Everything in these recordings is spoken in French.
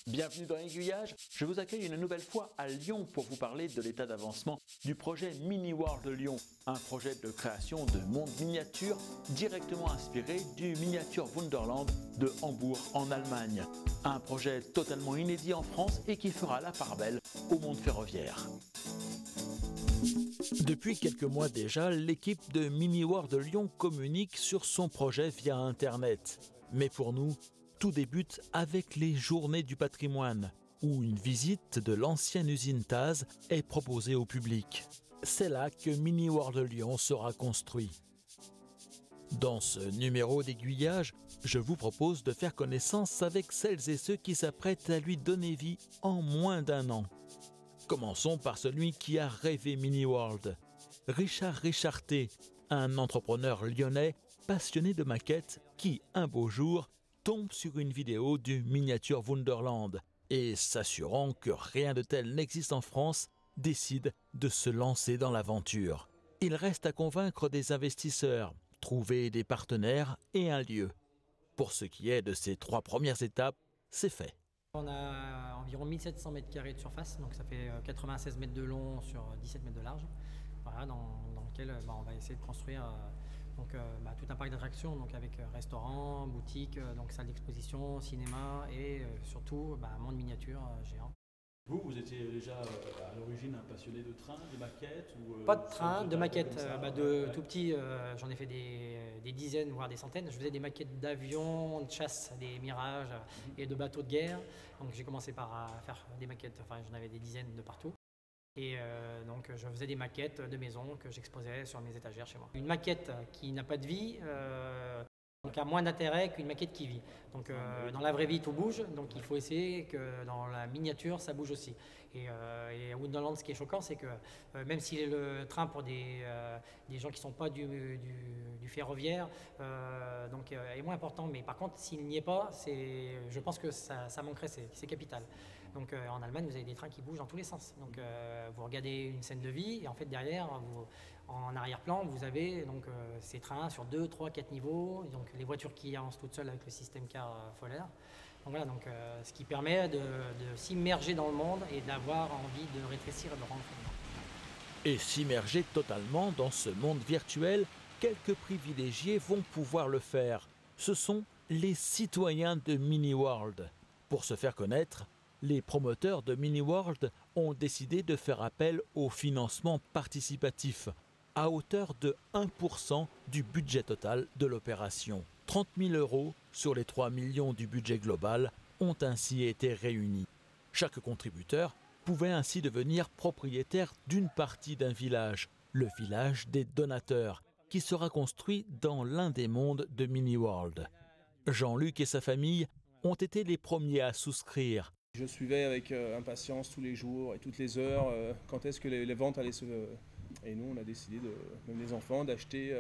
Bienvenue dans Aiguillage, je vous accueille une nouvelle fois à Lyon pour vous parler de l'état d'avancement du projet Mini World de Lyon, un projet de création de mondes miniatures directement inspiré du Miniature Wunderland de Hambourg en Allemagne. Un projet totalement inédit en France et qui fera la part belle au monde ferroviaire. Depuis quelques mois déjà, l'équipe de Mini World de Lyon communique sur son projet via Internet. Mais pour nous, tout débute avec les Journées du patrimoine, où une visite de l'ancienne usine Taz est proposée au public. C'est là que Mini World de Lyon sera construit. Dans ce numéro d'Aiguillage, je vous propose de faire connaissance avec celles et ceux qui s'apprêtent à lui donner vie en moins d'un an. Commençons par celui qui a rêvé Mini World, Richard Richarté, un entrepreneur lyonnais passionné de maquettes qui, un beau jour, tombe sur une vidéo du Miniature Wunderland et, s'assurant que rien de tel n'existe en France, décide de se lancer dans l'aventure. Il reste à convaincre des investisseurs, trouver des partenaires et un lieu. Pour ce qui est de ces 3 premières étapes, c'est fait. On a environ 1700 mètres carrés de surface, donc ça fait 96 mètres de long sur 17 mètres de large, voilà, dans lequel on va essayer de construire tout un parc d'attractions, donc avec restaurant, boutique, donc salle d'exposition, cinéma et surtout un monde miniature géant. Vous étiez déjà à l'origine un passionné de train, de maquettes ou, Pas de train, de maquettes. De tout petit, j'en ai fait des dizaines, voire des centaines. Je faisais des maquettes d'avions, de chasse, des mirages et de bateaux de guerre. Donc j'ai commencé par faire des maquettes, enfin j'en avais des dizaines de partout. Et donc je faisais des maquettes de maisons que j'exposais sur mes étagères chez moi. Une maquette qui n'a pas de vie, donc a moins d'intérêt qu'une maquette qui vit. Donc dans la vraie vie tout bouge, donc il faut essayer que dans la miniature ça bouge aussi. Et à Wunderland, ce qui est choquant, c'est que même si le train pour des gens qui ne sont pas du ferroviaire est moins important, mais par contre s'il n'y est pas, je pense que ça manquerait, c'est capital. Donc en Allemagne vous avez des trains qui bougent dans tous les sens. Donc vous regardez une scène de vie et en fait derrière, en arrière-plan, vous avez donc ces trains sur 2, 3, 4 niveaux. Donc les voitures qui avancent toutes seules avec le système car Foller. Donc voilà, ce qui permet de s'immerger dans le monde et d'avoir envie de rétrécir et de rentrer dedans. Et s'immerger totalement dans ce monde virtuel, quelques privilégiés vont pouvoir le faire. Ce sont les citoyens de Mini World. Pour se faire connaître, les promoteurs de Mini World ont décidé de faire appel au financement participatif à hauteur de 1% du budget total de l'opération. 30 000 € sur les 3 millions du budget global ont ainsi été réunis. Chaque contributeur pouvait ainsi devenir propriétaire d'une partie d'un village, le village des donateurs, qui sera construit dans l'un des mondes de Mini World. Jean-Luc et sa famille ont été les premiers à souscrire. Je suivais avec impatience tous les jours et toutes les heures quand est-ce que les ventes allaient se... Et nous, on a décidé, même les enfants, d'acheter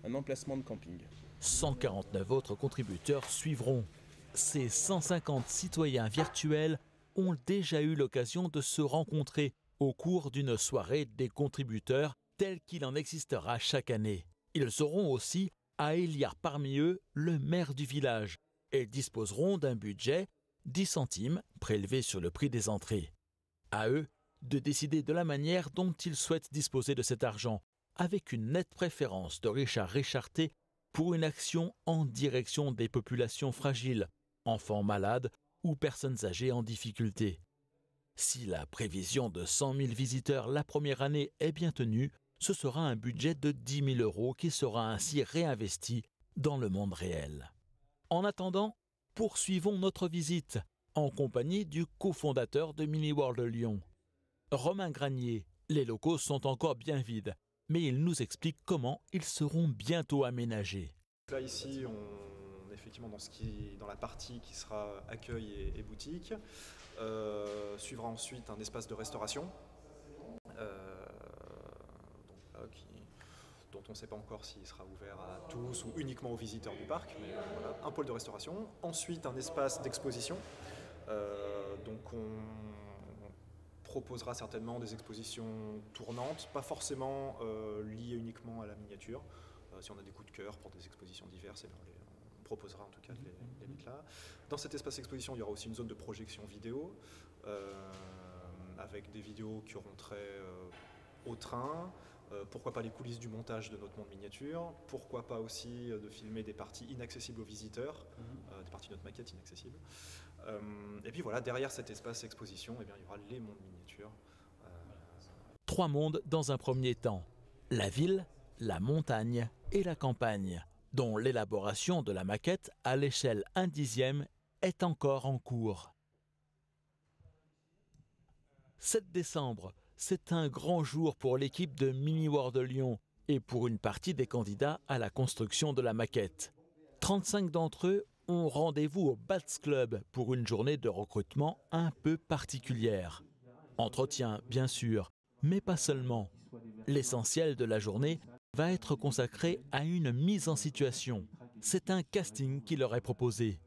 un emplacement de camping. 149 autres contributeurs suivront. Ces 150 citoyens virtuels ont déjà eu l'occasion de se rencontrer au cours d'une soirée des contributeurs telle qu'il en existera chaque année. Ils auront aussi à élire parmi eux le maire du village et disposeront d'un budget 10 centimes prélevés sur le prix des entrées. À eux de décider de la manière dont ils souhaitent disposer de cet argent, avec une nette préférence de Richard Richarté pour une action en direction des populations fragiles, enfants malades ou personnes âgées en difficulté. Si la prévision de 100 000 visiteurs la première année est bien tenue, ce sera un budget de 10 000 € qui sera ainsi réinvesti dans le monde réel. En attendant, poursuivons notre visite en compagnie du cofondateur de Mini World Lyon, Romain Granier. Les locaux sont encore bien vides, mais il nous explique comment ils seront bientôt aménagés. Là ici, on est effectivement dans la partie qui sera accueil et boutique. Suivra ensuite un espace de restauration, dont on ne sait pas encore s'il sera ouvert à tous ou uniquement aux visiteurs du parc, mais voilà, un pôle de restauration. Ensuite, un espace d'exposition. Donc on proposera certainement des expositions tournantes, pas forcément liées uniquement à la miniature. Si on a des coups de cœur pour des expositions diverses, proposera en tout cas de les mettre là. Dans cet espace exposition, il y aura aussi une zone de projection vidéo, avec des vidéos qui auront trait au train, pourquoi pas les coulisses du montage de notre monde miniature, pourquoi pas aussi de filmer des parties inaccessibles aux visiteurs, des parties de notre maquette inaccessibles. Et puis voilà, derrière cet espace exposition, eh bien, il y aura les mondes miniatures. 3 mondes dans un premier temps, la ville, la montagne et la campagne, dont l'élaboration de la maquette à l'échelle 1/10 est encore en cours. 7 décembre, c'est un grand jour pour l'équipe de Mini World Lyon et pour une partie des candidats à la construction de la maquette. 35 d'entre eux ont rendez-vous au Bats Club pour une journée de recrutement un peu particulière. Entretien, bien sûr, mais pas seulement. L'essentiel de la journée va être consacré à une mise en situation. C'est un casting qui leur est proposé.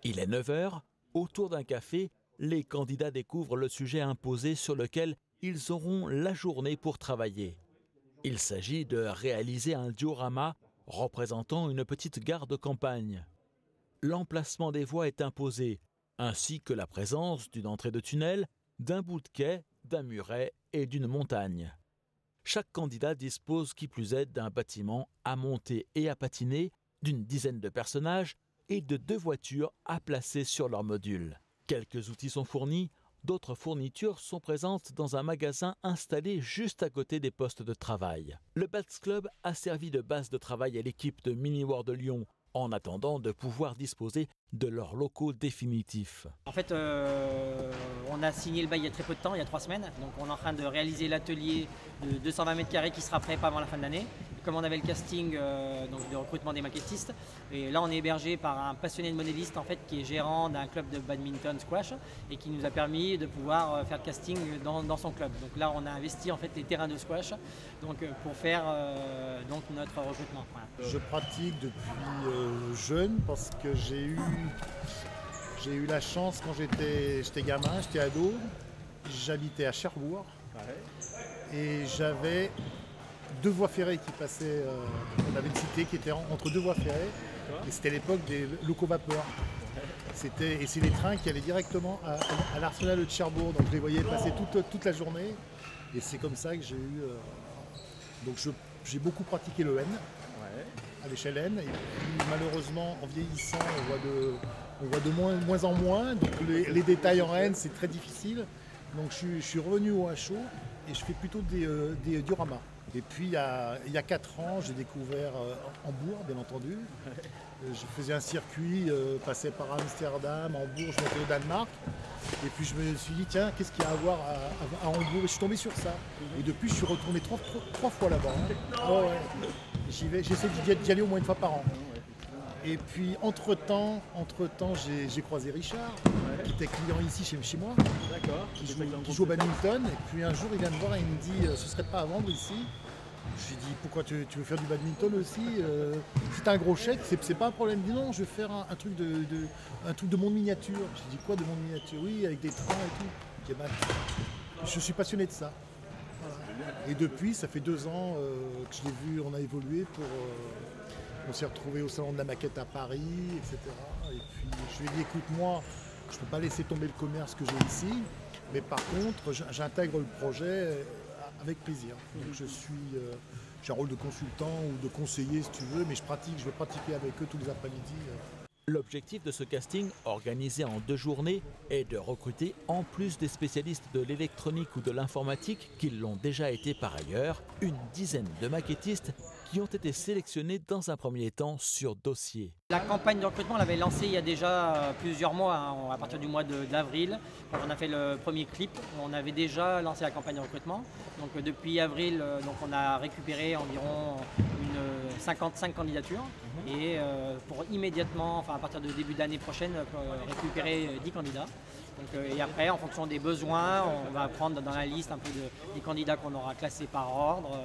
Il est 9 h, autour d'un café, les candidats découvrent le sujet imposé sur lequel ils auront la journée pour travailler. Il s'agit de réaliser un diorama représentant une petite gare de campagne. L'emplacement des voies est imposé, ainsi que la présence d'une entrée de tunnel, d'un bout de quai, d'un muret et d'une montagne. Chaque candidat dispose qui plus est d'un bâtiment à monter et à patiner, d'une dizaine de personnages et de 2 voitures à placer sur leur module. Quelques outils sont fournis, d'autres fournitures sont présentes dans un magasin installé juste à côté des postes de travail. Le Bats Club a servi de base de travail à l'équipe de Mini World Lyon, en attendant de pouvoir disposer de leurs locaux définitifs. En fait, on a signé le bail il y a très peu de temps, il y a 3 semaines. Donc on est en train de réaliser l'atelier de 220 mètres carrés qui sera prêt pas avant la fin de l'année. Comme on avait le casting donc de recrutement des maquettistes, et là on est hébergé par un passionné de modéliste en fait, qui est gérant d'un club de badminton squash et qui nous a permis de pouvoir faire le casting dans son club. Donc là on a investi en fait les terrains de squash donc, pour faire donc notre recrutement. Voilà. Je pratique depuis jeune parce que j'ai eu la chance quand j'étais gamin, j'étais ado, j'habitais à Cherbourg et j'avais 2 voies ferrées qui passaient, on avait une cité qui était entre 2 voies ferrées et c'était l'époque des locaux vapeur. Et c'est les trains qui allaient directement à l'Arsenal de Cherbourg, donc je les voyais passer toute la journée et c'est comme ça que j'ai eu... donc j'ai beaucoup pratiqué le N à l'échelle N et puis malheureusement en vieillissant on voit de moins en moins, donc les détails en N c'est très difficile, donc je suis revenu au HO et je fais plutôt des dioramas. Et puis il y a 4 ans, j'ai découvert Hambourg, bien entendu. Je faisais un circuit, passais par Amsterdam, Hambourg, je montais au Danemark. Et puis je me suis dit, tiens, qu'est-ce qu'il y a à voir à Hambourg? Et je suis tombé sur ça. Et depuis, je suis retourné 3 fois là-bas. Oh, ouais. J'essaie d'y aller au moins 1 fois par an. Et puis entre-temps, j'ai croisé Richard, qui était client ici chez moi, qui joue au badminton. Et puis un jour, il vient me voir et il me dit, ce serait pas à vendre ici? Je lui dis, pourquoi tu veux faire du badminton aussi? Si t'as un gros chèque, c'est pas un problème. Il dit non, je vais faire un truc de monde miniature. Je lui dis, quoi de monde miniature? Oui, avec des trains et tout. Je dis, je suis passionné de ça. Voilà. Et depuis, ça fait 2 ans que je l'ai vu, on a évolué on s'est retrouvé au salon de la maquette à Paris, etc. Et puis je lui ai dit, écoute, moi, je ne peux pas laisser tomber le commerce que j'ai ici, mais par contre, j'intègre le projet avec plaisir. Donc j'ai un rôle de consultant ou de conseiller si tu veux, mais je veux pratiquer avec eux tous les après-midi. L'objectif de ce casting, organisé en 2 journées, est de recruter, en plus des spécialistes de l'électronique ou de l'informatique, qui l'ont déjà été par ailleurs, une dizaine de maquettistes qui ont été sélectionnés dans un premier temps sur dossier. La campagne de recrutement, on l'avait lancée il y a déjà plusieurs mois, hein, à partir du mois d'avril. Quand on a fait le premier clip, on avait déjà lancé la campagne de recrutement. Donc depuis avril, donc on a récupéré environ 55 candidatures et pour immédiatement, enfin à partir de début d'année prochaine, récupérer 10 candidats. Donc, et après, en fonction des besoins, on va prendre dans la liste un peu des candidats qu'on aura classés par ordre,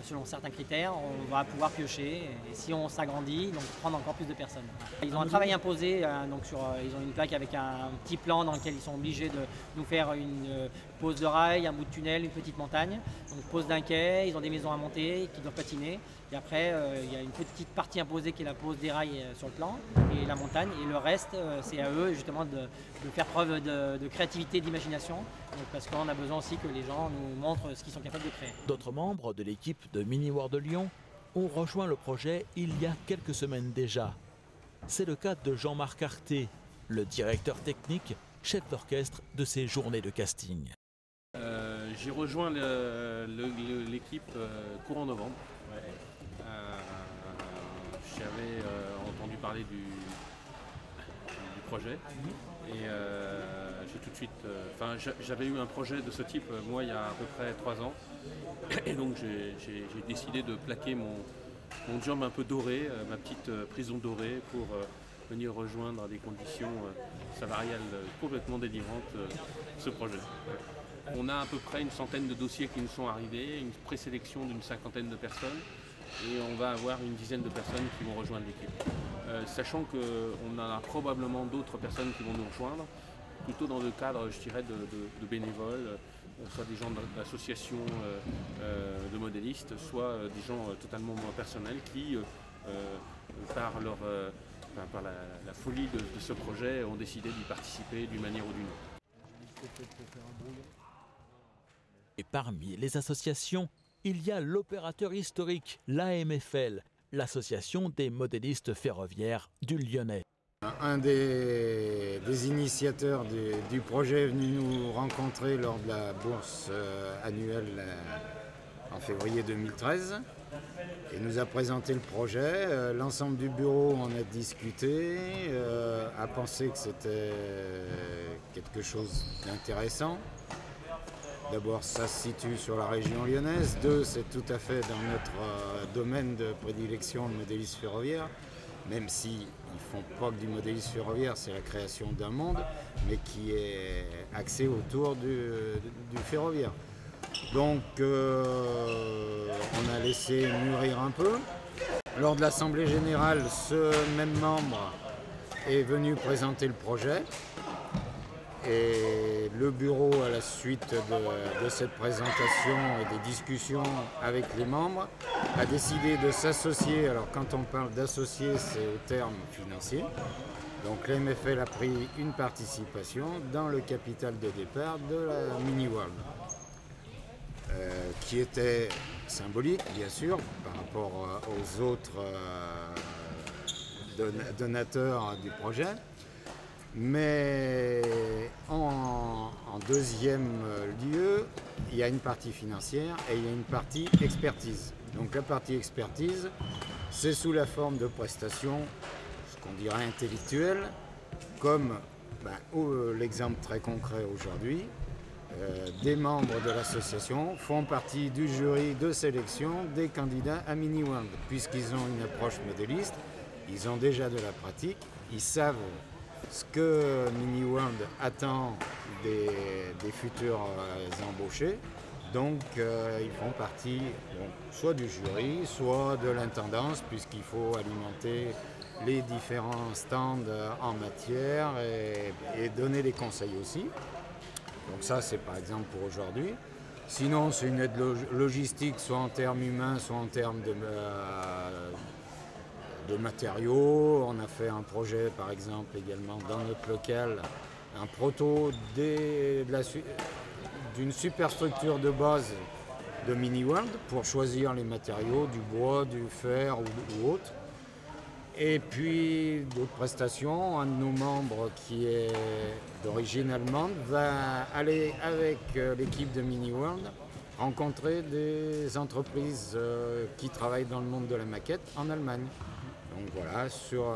selon certains critères. On va pouvoir piocher et si on s'agrandit, donc prendre encore plus de personnes. Ils ont un travail imposé, donc ils ont une plaque avec un petit plan dans lequel ils sont obligés de nous faire une pose de rail, un bout de tunnel, une petite montagne. Donc pose d'un quai, ils ont des maisons à monter qui doivent patiner. Et après, il y a une petite partie imposée qui est la pose des rails sur le plan et la montagne. Et le reste, c'est à eux justement de faire preuve de créativité, d'imagination. Parce qu'on a besoin aussi que les gens nous montrent ce qu'ils sont capables de créer. D'autres membres de l'équipe de Mini World de Lyon ont rejoint le projet il y a quelques semaines déjà. C'est le cas de Jean-Marc Arté, le directeur technique, chef d'orchestre de ces journées de casting. J'ai rejoint l'équipe courant novembre. Ouais. J'avais entendu parler du projet et j'ai tout de suite. J'avais eu un projet de ce type moi il y a à peu près 3 ans et donc j'ai décidé de plaquer mon job un peu doré, ma petite prison dorée pour venir rejoindre à des conditions salariales complètement délirantes ce projet. On a à peu près une centaine de dossiers qui nous sont arrivés, une présélection d'une 50aine de personnes et on va avoir une dizaine de personnes qui vont rejoindre l'équipe. Sachant qu'on a probablement d'autres personnes qui vont nous rejoindre, plutôt dans le cadre, je dirais, de bénévoles, soit des gens d'associations de modélistes, soit des gens totalement personnels qui, par la folie de ce projet, ont décidé d'y participer d'une manière ou d'une autre. Et parmi les associations, il y a l'opérateur historique, l'AMFL, l'association des modélistes ferroviaires du Lyonnais. Un des initiateurs du projet est venu nous rencontrer lors de la bourse annuelle en février 2013 et nous a présenté le projet. L'ensemble du bureau en a discuté, a pensé que c'était quelque chose d'intéressant. D'abord, ça se situe sur la région lyonnaise. 2, c'est tout à fait dans notre domaine de prédilection, le modélisme ferroviaire. Même s'ils ne font pas que du modélisme ferroviaire, c'est la création d'un monde, mais qui est axé autour du ferroviaire. Donc, on a laissé mûrir un peu. Lors de l'Assemblée générale, ce même membre est venu présenter le projet. Et le bureau, à la suite de cette présentation et des discussions avec les membres, a décidé de s'associer. Alors quand on parle d'associer, c'est au terme financier. Donc l'AMFL a pris une participation dans le capital de départ de la Mini World, qui était symbolique, bien sûr, par rapport aux autres donateurs du projet. Mais en deuxième lieu, il y a une partie financière et il y a une partie expertise. Donc la partie expertise, c'est sous la forme de prestations, ce qu'on dirait intellectuelles, comme l'exemple très concret aujourd'hui, des membres de l'association font partie du jury de sélection des candidats à Mini World, puisqu'ils ont une approche modéliste, ils ont déjà de la pratique, ils savent ce que Mini World attend des futurs embauchés. Donc ils font partie soit du jury, soit de l'intendance, puisqu'il faut alimenter les différents stands en matière et donner des conseils aussi. Donc ça, c'est par exemple pour aujourd'hui. Sinon, c'est une aide logistique, soit en termes humains, soit en termes de matériaux. On a fait un projet, par exemple, également dans notre local, un proto d'une superstructure de base de Mini World pour choisir les matériaux, du bois, du fer ou autre. Et puis d'autres prestations. Un de nos membres qui est d'origine allemande va aller avec l'équipe de Mini World rencontrer des entreprises qui travaillent dans le monde de la maquette en Allemagne. Donc voilà, sur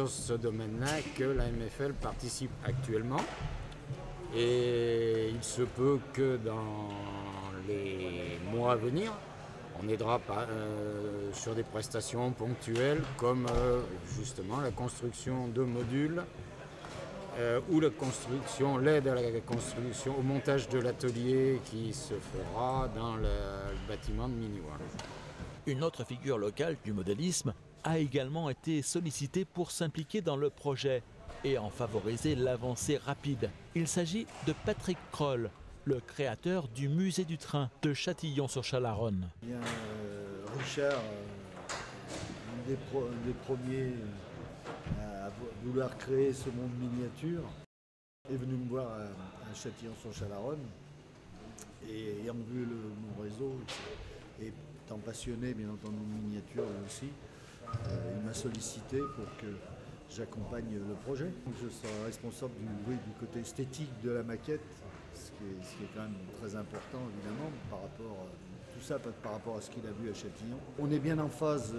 ce domaine-là que la MFL participe actuellement. Et il se peut que dans les mois à venir, on aidera sur des prestations ponctuelles comme justement la construction de modules ou l'aide à la construction, au montage de l'atelier qui se fera dans le bâtiment de Mini World. Une autre figure locale du modélisme a également été sollicitée pour s'impliquer dans le projet et en favoriser l'avancée rapide. Il s'agit de Patrick Kroll, le créateur du musée du train de Châtillon-sur-Chalaronne. Richard, un des premiers à vouloir créer ce monde miniature, est venu me voir à Châtillon-sur-Chalaronne et ayant vu mon réseau et étant passionné bien entendu de miniature aussi, il m'a sollicité pour que j'accompagne le projet. Donc je serai responsable du côté esthétique de la maquette, ce qui est quand même très important évidemment par rapport tout ça par rapport à ce qu'il a vu à Châtillon. On est bien en phase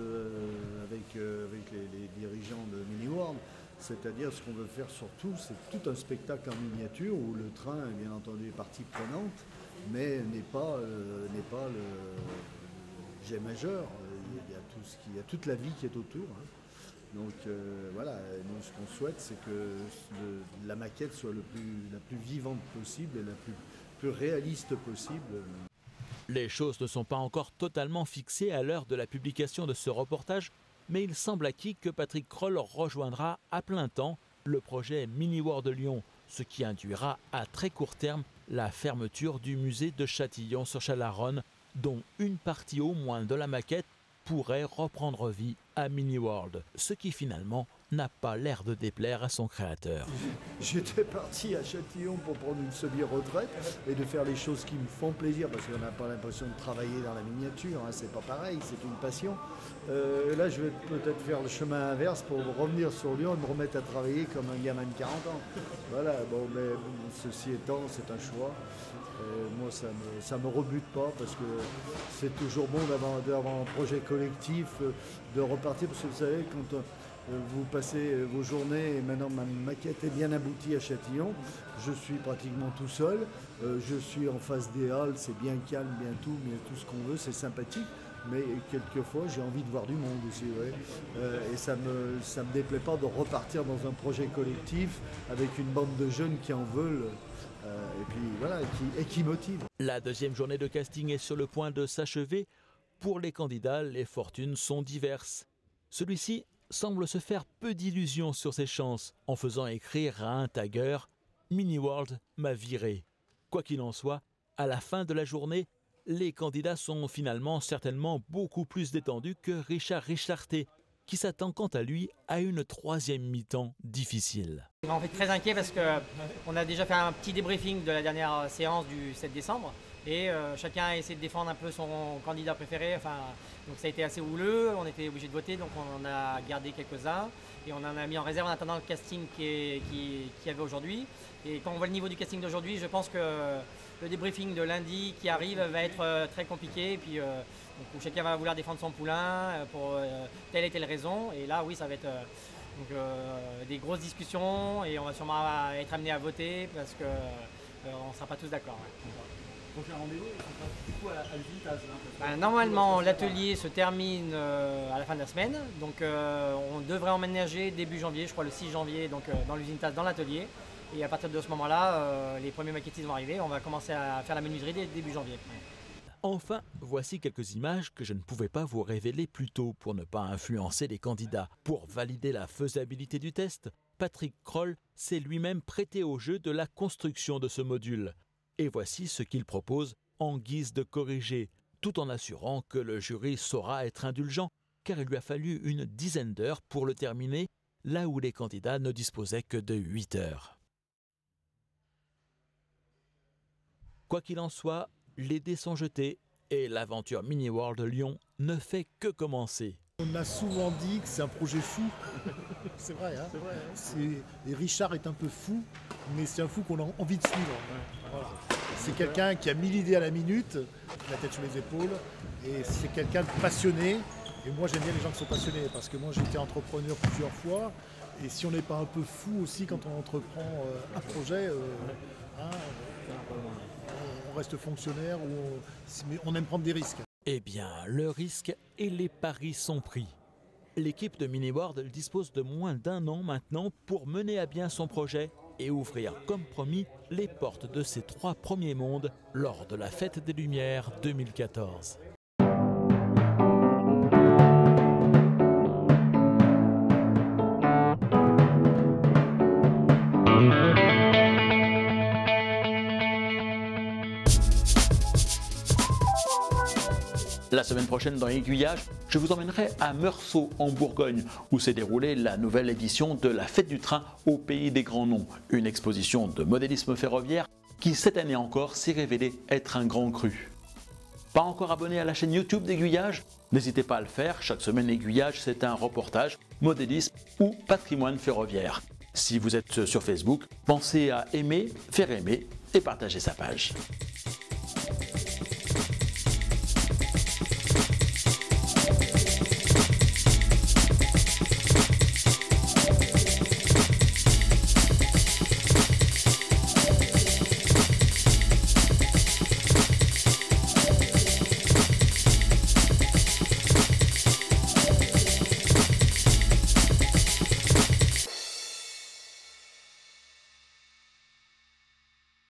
avec les dirigeants de Mini-World, c'est-à-dire ce qu'on veut faire surtout, c'est tout un spectacle en miniature où le train est bien entendu partie prenante, mais n'est pas le jet majeur. Il y a toute la vie qui est autour. Hein. Donc voilà, nous ce qu'on souhaite, c'est que la maquette soit la plus vivante possible et la plus réaliste possible. Les choses ne sont pas encore totalement fixées à l'heure de la publication de ce reportage, mais il semble acquis que Patrick Kroll rejoindra à plein temps le projet Mini-World de Lyon, ce qui induira à très court terme la fermeture du musée de Châtillon-sur-Chalaronne, dont une partie au moins de la maquette pourrait reprendre vie à Mini-World, ce qui finalement n'a pas l'air de déplaire à son créateur. J'étais parti à Châtillon pour prendre une semi-retraite et de faire les choses qui me font plaisir, parce qu'on n'a pas l'impression de travailler dans la miniature, hein, c'est pas pareil, c'est une passion. Là, je vais peut-être faire le chemin inverse pour revenir sur Lyon et me remettre à travailler comme un gamin de 40 ans. Voilà, bon, mais ceci étant, c'est un choix. Moi, ça me rebute pas parce que c'est toujours bon d'avoir un projet collectif, de repartir, parce que vous savez, quand vous passez vos journées, et maintenant ma maquette est bien aboutie à Châtillon, je suis pratiquement tout seul, je suis en face des halles, c'est bien calme, bien tout ce qu'on veut, c'est sympathique, mais quelquefois j'ai envie de voir du monde aussi, ouais. Et ça me déplaît pas de repartir dans un projet collectif avec une bande de jeunes qui en veulent. Et puis voilà, qui motive. La deuxième journée de casting est sur le point de s'achever. Pour les candidats, les fortunes sont diverses. Celui-ci semble se faire peu d'illusions sur ses chances en faisant écrire à un tagger « Mini-World m'a viré ». Quoi qu'il en soit, à la fin de la journée, les candidats sont finalement certainement beaucoup plus détendus que Richard Richarté, qui s'attend quant à lui à une troisième mi-temps difficile. En fait, très inquiet parce qu'on a déjà fait un petit débriefing de la dernière séance du 7 décembre et chacun a essayé de défendre un peu son candidat préféré. Enfin, donc ça a été assez houleux, on était obligé de voter, donc on en a gardé quelques-uns et on en a mis en réserve en attendant le casting qu'il y avait aujourd'hui. Et quand on voit le niveau du casting d'aujourd'hui, je pense que le débriefing de lundi qui arrive va être très compliqué. Et puis, donc, où chacun va vouloir défendre son poulain pour telle et telle raison. Et là, oui, ça va être des grosses discussions et on va sûrement être amené à voter parce qu'on ne sera pas tous d'accord. Ouais. Prochain rendez-vous, du coup à l'usine TAS. Normalement, l'atelier se termine à la fin de la semaine. Donc, on devrait emménager début janvier, je crois le 6 janvier, donc, dans l'usine TAS, dans l'atelier. Et à partir de ce moment-là, les premiers maquettistes vont arriver. On va commencer à faire la menuiserie début janvier. Ouais. Enfin, voici quelques images que je ne pouvais pas vous révéler plus tôt pour ne pas influencer les candidats. Pour valider la faisabilité du test, Patrick Kroll s'est lui-même prêté au jeu de la construction de ce module. Et voici ce qu'il propose en guise de corrigé, tout en assurant que le jury saura être indulgent, car il lui a fallu une dizaine d'heures pour le terminer, là où les candidats ne disposaient que de 8 heures. Quoi qu'il en soit, les dés sont jetés et l'aventure Mini-World Lyon ne fait que commencer. On a souvent dit que c'est un projet fou. C'est vrai, hein, et Richard est un peu fou, mais c'est un fou qu'on a envie de suivre. Voilà. C'est quelqu'un qui a 1000 idées à la minute, la tête sur les épaules, et c'est quelqu'un de passionné. Et moi j'aime bien les gens qui sont passionnés, parce que moi j'ai été entrepreneur plusieurs fois, et si on n'est pas un peu fou aussi quand on entreprend un projet, on reste fonctionnaire ou on aime prendre des risques. Eh bien, le risque et les paris sont pris. L'équipe de Mini-World dispose de moins d'1 an maintenant pour mener à bien son projet et ouvrir, comme promis, les portes de ses 3 premiers mondes lors de la Fête des Lumières 2014. La semaine prochaine dans Aiguillage, je vous emmènerai à Meursault en Bourgogne où s'est déroulée la nouvelle édition de la Fête du Train au Pays des Grands Noms, une exposition de modélisme ferroviaire qui cette année encore s'est révélée être un grand cru. Pas encore abonné à la chaîne YouTube d'Aiguillage? N'hésitez pas à le faire, chaque semaine Aiguillage c'est un reportage, modélisme ou patrimoine ferroviaire. Si vous êtes sur Facebook, pensez à aimer, faire aimer et partager sa page.